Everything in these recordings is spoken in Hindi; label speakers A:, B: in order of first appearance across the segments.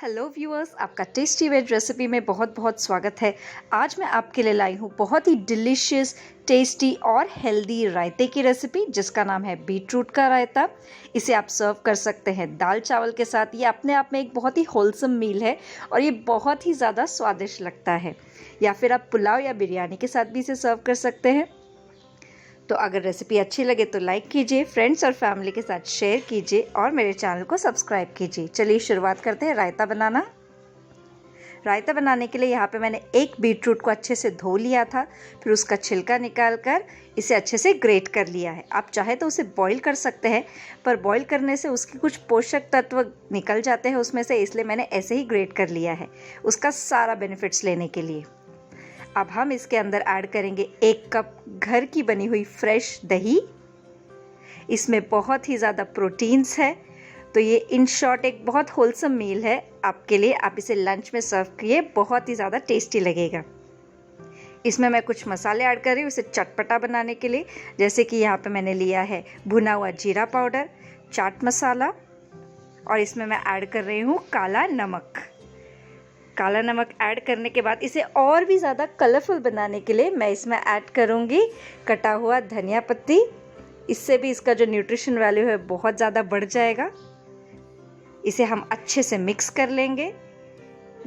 A: हेलो व्यूअर्स, आपका टेस्टी वेज रेसिपी में बहुत बहुत स्वागत है। आज मैं आपके लिए लाई हूँ बहुत ही डिलीशियस, टेस्टी और हेल्दी रायते की रेसिपी जिसका नाम है बीटरूट का रायता। इसे आप सर्व कर सकते हैं दाल चावल के साथ। ये अपने आप में एक बहुत ही होलसम मील है और ये बहुत ही ज़्यादा स्वादिष्ट लगता है। या फिर आप पुलाव या बिरयानी के साथ भी इसे सर्व कर सकते हैं। तो अगर रेसिपी अच्छी लगे तो लाइक कीजिए, फ्रेंड्स और फैमिली के साथ शेयर कीजिए और मेरे चैनल को सब्सक्राइब कीजिए। चलिए शुरुआत करते हैं रायता बनाना। रायता बनाने के लिए यहाँ पे मैंने एक बीटरूट को अच्छे से धो लिया था, फिर उसका छिलका निकाल कर इसे अच्छे से ग्रेट कर लिया है। आप चाहे तो उसे बॉईल कर सकते हैं, पर बॉईल करने से उसके कुछ पोषक तत्व निकल जाते हैं उसमें से, इसलिए मैंने ऐसे ही ग्रेट कर लिया है उसका सारा बेनिफिट्स लेने के लिए। अब हम इसके अंदर ऐड करेंगे 1 कप घर की बनी हुई फ्रेश दही। इसमें बहुत ही ज़्यादा प्रोटीन्स है, तो ये इन शॉर्ट एक बहुत होलसम मील है आपके लिए। आप इसे लंच में सर्व किए, बहुत ही ज़्यादा टेस्टी लगेगा। इसमें मैं कुछ मसाले ऐड कर रही हूँ इसे चटपटा बनाने के लिए, जैसे कि यहाँ पे मैंने लिया है भुना हुआ जीरा पाउडर, चाट मसाला, और इसमें मैं ऐड कर रही हूँ काला नमक। काला नमक ऐड करने के बाद इसे और भी ज़्यादा कलरफुल बनाने के लिए मैं इसमें ऐड करूँगी कटा हुआ धनिया पत्ती। इससे भी इसका जो न्यूट्रिशन वैल्यू है बहुत ज़्यादा बढ़ जाएगा। इसे हम अच्छे से मिक्स कर लेंगे।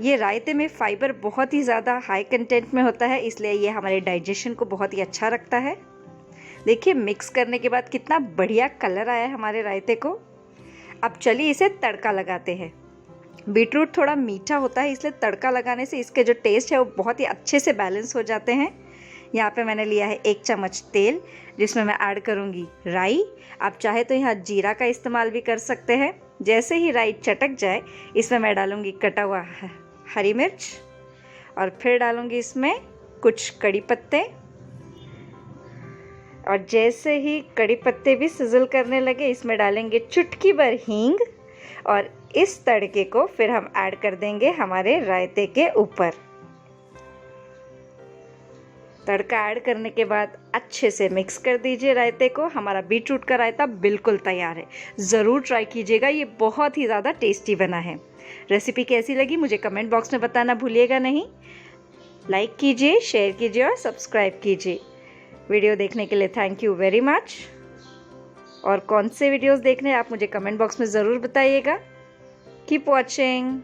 A: ये रायते में फाइबर बहुत ही ज़्यादा हाई कंटेंट में होता है, इसलिए ये हमारे डाइजेशन को बहुत ही अच्छा रखता है। देखिए मिक्स करने के बाद कितना बढ़िया कलर आया है हमारे रायते को। अब चलिए इसे तड़का लगाते हैं। बीटरूट थोड़ा मीठा होता है, इसलिए तड़का लगाने से इसके जो टेस्ट है वो बहुत ही अच्छे से बैलेंस हो जाते हैं। यहाँ पे मैंने लिया है 1 चम्मच तेल, जिसमें मैं ऐड करूँगी राई। आप चाहे तो यहाँ जीरा का इस्तेमाल भी कर सकते हैं। जैसे ही राई चटक जाए इसमें मैं डालूँगी कटा हुआ हरी मिर्च, और फिर डालूँगी इसमें कुछ कड़ी पत्ते। और जैसे ही कड़ी पत्ते भी सिजल करने लगे इसमें डालेंगे चुटकी भर हींग, और इस तड़के को फिर हम ऐड कर देंगे हमारे रायते के ऊपर। तड़का ऐड करने के बाद अच्छे से मिक्स कर दीजिए रायते को। हमारा बीटरूट का रायता बिल्कुल तैयार है। ज़रूर ट्राई कीजिएगा, ये बहुत ही ज़्यादा टेस्टी बना है। रेसिपी कैसी लगी मुझे कमेंट बॉक्स में बताना भूलिएगा नहीं। लाइक कीजिए, शेयर कीजिए और सब्सक्राइब कीजिए। वीडियो देखने के लिए थैंक यू वेरी मच। और कौन से वीडियोस देखने हैं आप मुझे कमेंट बॉक्स में ज़रूर बताइएगा। Keep watching.